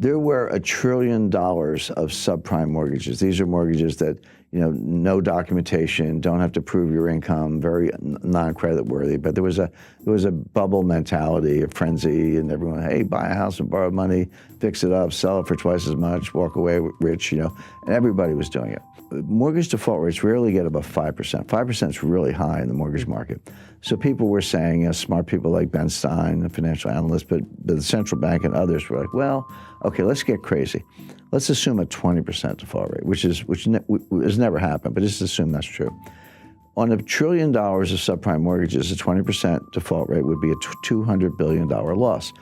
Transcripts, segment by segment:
There were $1 trillion of subprime mortgages. These are mortgages that, no documentation, don't have to prove your income, very non-credit worthy. But there was a bubble mentality, a frenzy, and everyone, hey, buy a house and borrow money, fix it up, sell it for twice as much, walk away rich, and everybody was doing it. Mortgage default rates rarely get above 5%. 5% is really high in the mortgage market. So people were saying, smart people like Ben Stein, a financial analyst, but the central bank and others were like, well, okay, let's get crazy. Let's assume a 20% default rate, which has never happened, but just assume that's true. On $1 trillion of subprime mortgages, a 20% default rate would be a $200 billion loss,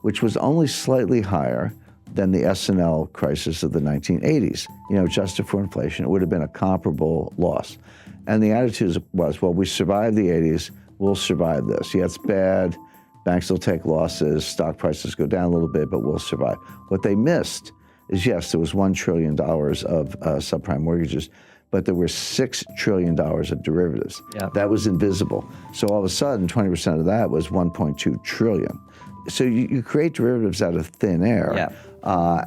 which was only slightly higher than the S&L crisis of the 1980s. Adjusted for inflation, it would have been a comparable loss. And the attitude was, well, we survived the 80s, we'll survive this. Yeah, it's bad, banks will take losses, stock prices go down a little bit, but we'll survive. What they missed is, yes, there was $1 trillion of subprime mortgages, but there were $6 trillion of derivatives. Yeah. That was invisible. So all of a sudden, 20% of that was $1.2 trillion. So you create derivatives out of thin air. Yeah.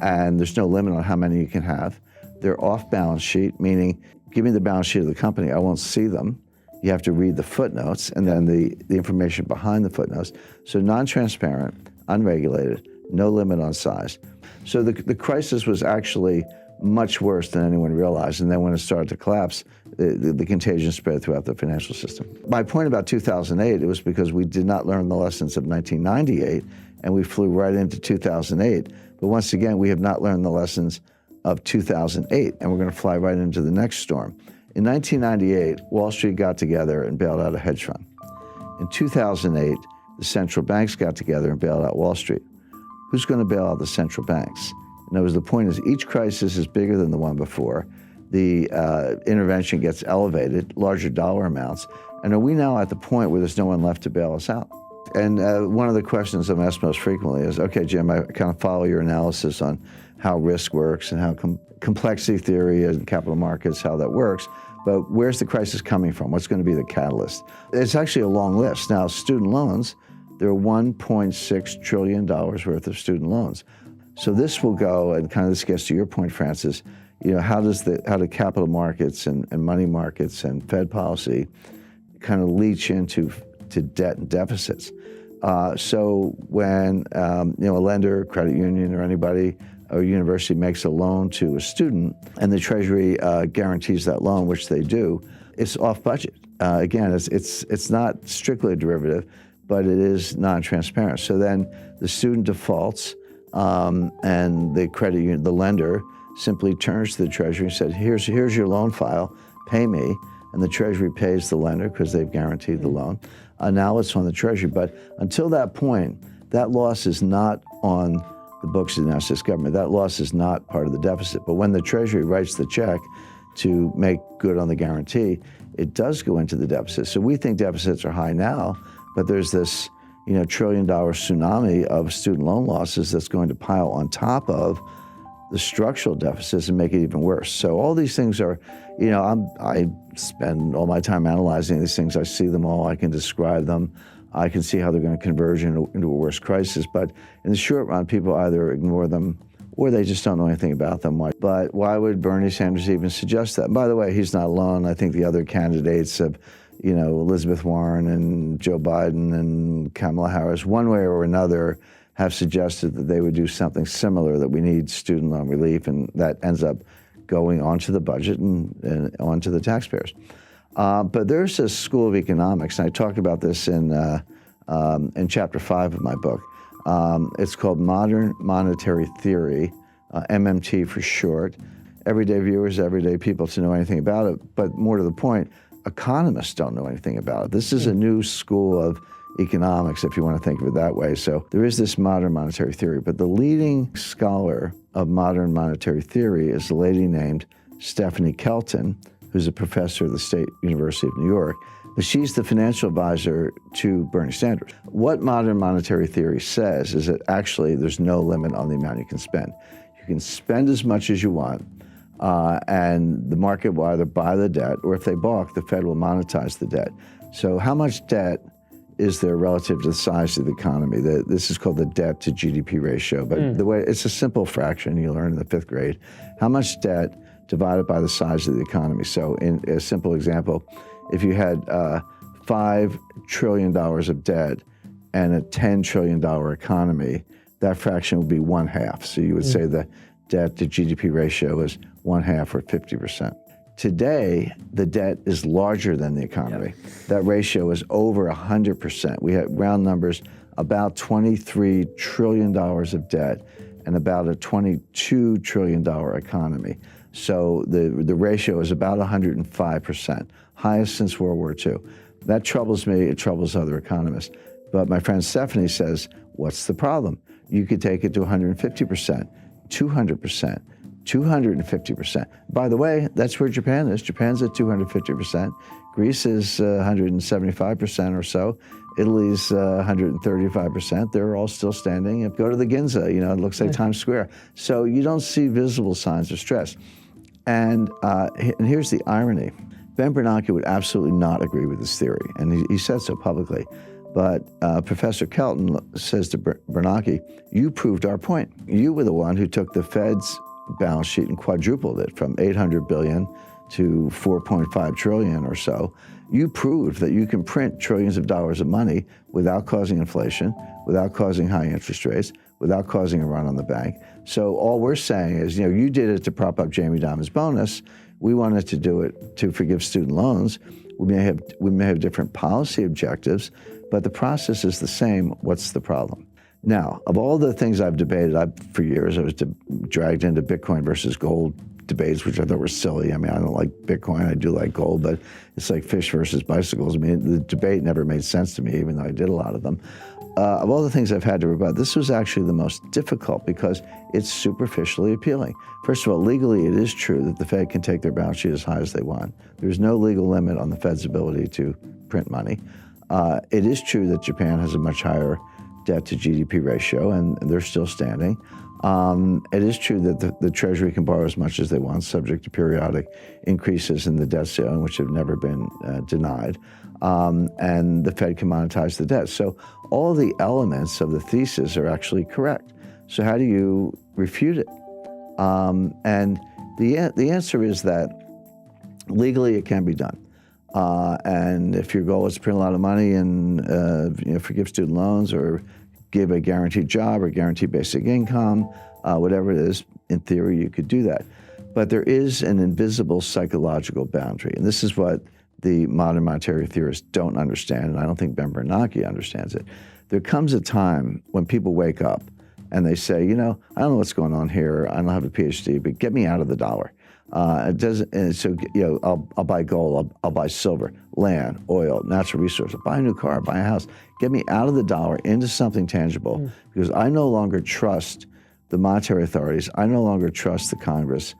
And there's no limit on how many you can have. They're off balance sheet, meaning give me the balance sheet of the company, I won't see them. You have to read the footnotes and then the information behind the footnotes. So non-transparent, unregulated, no limit on size. So the crisis was actually much worse than anyone realized. And then when it started to collapse, the contagion spread throughout the financial system. My point about 2008, it was because we did not learn the lessons of 1998 and we flew right into 2008. But once again, we have not learned the lessons of 2008, and we're going to fly right into the next storm. In 1998, Wall Street got together and bailed out a hedge fund. In 2008, the central banks got together and bailed out Wall Street. Who's going to bail out the central banks? In other words, the point is each crisis is bigger than the one before. The intervention gets elevated, larger dollar amounts, and are we now at the point where there's no one left to bail us out? And one of the questions I'm asked most frequently is, okay, Jim, I kind of follow your analysis on how risk works and how complexity theory and capital markets, how that works, but where's the crisis coming from? What's going to be the catalyst? It's actually a long list. Now, student loans, there are $1.6 trillion worth of student loans. So this will go, and kind of this gets to your point, Francis, how do capital markets and money markets and Fed policy kind of leach into debt and deficits? So when a lender, credit union, or anybody, or university makes a loan to a student, and the Treasury guarantees that loan, which they do, it's off budget. Again, it's not strictly a derivative, but it is non-transparent. So then the student defaults, and the credit union, the lender, simply turns to the Treasury and said, here's your loan file, pay me. And the Treasury pays the lender because they've guaranteed the loan. Now it's on the Treasury. But until that point, that loss is not on the books of the United States government. That loss is not part of the deficit. But when the Treasury writes the check to make good on the guarantee, it does go into the deficit. So we think deficits are high now, but there's this $1 trillion tsunami of student loan losses that's going to pile on top of the structural deficits and make it even worse. So all these things are, I spend all my time analyzing these things. I see them all. I can describe them. I can see how they're going to converge into a worse crisis. But in the short run, people either ignore them or they just don't know anything about them. But why would Bernie Sanders even suggest that? And by the way, he's not alone. I think the other candidates have, Elizabeth Warren and Joe Biden and Kamala Harris, one way or another, have suggested that they would do something similar, that we need student loan relief, and that ends up going onto the budget and onto the taxpayers. But there's a school of economics, and I talk about this in chapter 5 of my book. It's called Modern Monetary Theory, MMT for short. Everyday viewers, everyday people to know anything about it, but more to the point, economists don't know anything about it. This is a new school of economics, if you want to think of it that way. So there is this modern monetary theory, but the leading scholar of modern monetary theory is a lady named Stephanie Kelton, who's a professor at the State University of New York, but she's the financial advisor to Bernie Sanders. What modern monetary theory says is that actually there's no limit on the amount you can spend. You can spend as much as you want, and the market will either buy the debt, or if they balk, the Fed will monetize the debt. So how much debt is there relative to the size of the economy. This is called the debt to GDP ratio, but the way it's a simple fraction you learn in the 5th grade. How much debt divided by the size of the economy? So in a simple example, if you had $5 trillion of debt and a $10 trillion economy, that fraction would be 1/2. So you would say the debt to GDP ratio is 1/2 or 50%. Today, the debt is larger than the economy. That ratio is over 100%. We have round numbers, about $23 trillion of debt and about a $22 trillion economy. So the ratio is about 105%, highest since World War II. That troubles me, it troubles other economists. But my friend Stephanie says, what's the problem? You could take it to 150%, 200%, 250%. By the way, that's where Japan is. Japan's at 250%. Greece is 175% or so. Italy's 135%. They're all still standing. Go to the Ginza, it looks like Times Square. So you don't see visible signs of stress. And here's the irony. Ben Bernanke would absolutely not agree with this theory, and he said so publicly. But Professor Kelton says to Bernanke, you proved our point. You were the one who took the Fed's balance sheet and quadrupled it from 800 billion to 4.5 trillion or so. You proved that you can print trillions of dollars of money without causing inflation, without causing high interest rates, without causing a run on the bank. So all we're saying is, you did it to prop up Jamie Dimon's bonus. We wanted to do it to forgive student loans. We may have different policy objectives, but the process is the same. What's the problem? Now, of all the things I've debated, for years I was dragged into Bitcoin versus gold debates, which I thought were silly. I don't like Bitcoin, I do like gold, but it's like fish versus bicycles. The debate never made sense to me, even though I did a lot of them. Of all the things I've had to rebut, this was actually the most difficult because it's superficially appealing. First of all, legally it is true that the Fed can take their balance sheet as high as they want. There's no legal limit on the Fed's ability to print money. It is true that Japan has a much higher debt to GDP ratio, and they're still standing. It is true that the Treasury can borrow as much as they want, subject to periodic increases in the debt ceiling, which have never been denied. And the Fed can monetize the debt. So all the elements of the thesis are actually correct. So how do you refute it? And the answer is that legally it can be done. And if your goal is to print a lot of money and forgive student loans or give a guaranteed job or guaranteed basic income, whatever it is, in theory you could do that. But there is an invisible psychological boundary, and this is what the modern monetary theorists don't understand, and I don't think Ben Bernanke understands it. There comes a time when people wake up and they say, I don't know what's going on here. I don't have a PhD, but get me out of the dollar. It doesn't. And so, I'll buy gold, I'll buy silver, land, oil, natural resources, buy a new car, buy a house. Get me out of the dollar into something tangible, because I no longer trust the monetary authorities. I no longer trust the Congress.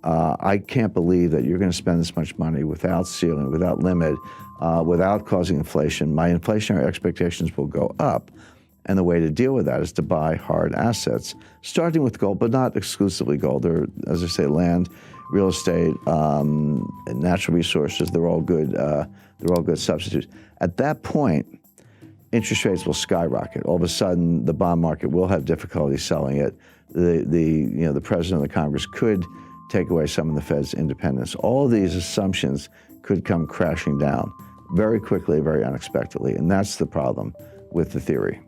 I can't believe that you're going to spend this much money without ceiling, without limit, without causing inflation. My inflationary expectations will go up. And the way to deal with that is to buy hard assets, starting with gold, but not exclusively gold. There, as I say, land, real estate, and natural resources. They're all good. They're all good substitutes. At that point, interest rates will skyrocket. All of a sudden, the bond market will have difficulty selling it. The president of the Congress could take away some of the Fed's independence. All of these assumptions could come crashing down very quickly, very unexpectedly, and that's the problem with the theory.